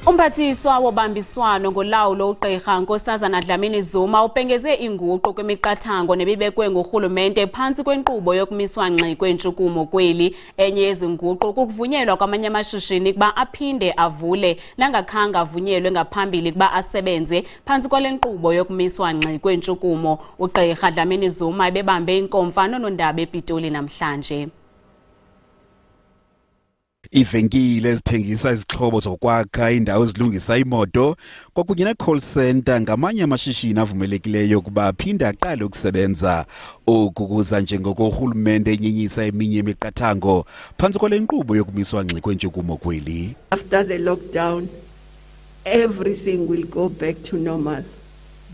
Umphathiswa wobambiswano ngolawulo Ugqirha Nkosazana Dlamini Zuma ubhengeze iinguqu kwimiqathango nebibekwe ngurhulumete phantsi kwenkqubo yokumiswa ngxi kweentshukumo kweli. Enye yezinguqu kukuvunyelwa kwamanye amashishini kuba aphinde avule nangakhange avunyelwe ngaphambili kuba asebenze phantsi kwale nkqubo yokumiswa ngxi kweentshukumo. Ugqirha Dlamini Zuma ebebambe inkomfa noonondaba ePitoli namhlanje. Ivenkile ezithengisa izixhobo zokwakha, indawo ezilungisa imoto kwakunye ne-call center ngamanye amashishini avumelekileyo ukuba aphinde aqale ukusebenza. Oku kuza njengoko urhulumente enyenyisa eminye yemiqathango phantsi kwale nkqubo yokumiswa ngxi kweentshukumo kweli. After the lockdown, everything will go back to normal.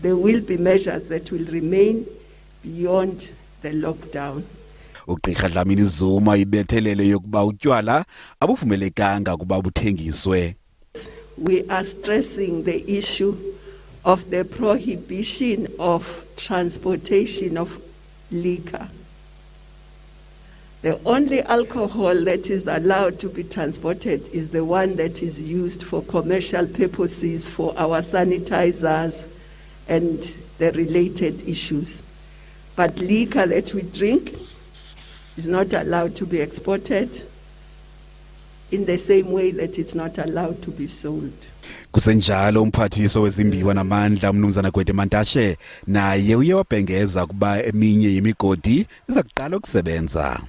There will be measures that will remain beyond the lockdown. Ugqirha Dlamini Zuma ibethelele yokuba utywala abuvumelekanga ukuba buthengiswe. We are stressing the issue of the prohibition of transportation of liquor. The only alcohol that is allowed to be transported is the one that is used for commercial purposes, for our sanitizers and the related issues. But liquor that we drink is not allowed to be exported in the same way that it's not allowed to be sold. Kusenjalo umphathiswa wezimbiwa namandla umnumzana Mantashe naye uye wabhengeza kuba eminye yemigodi iza kuqala ukusebenza.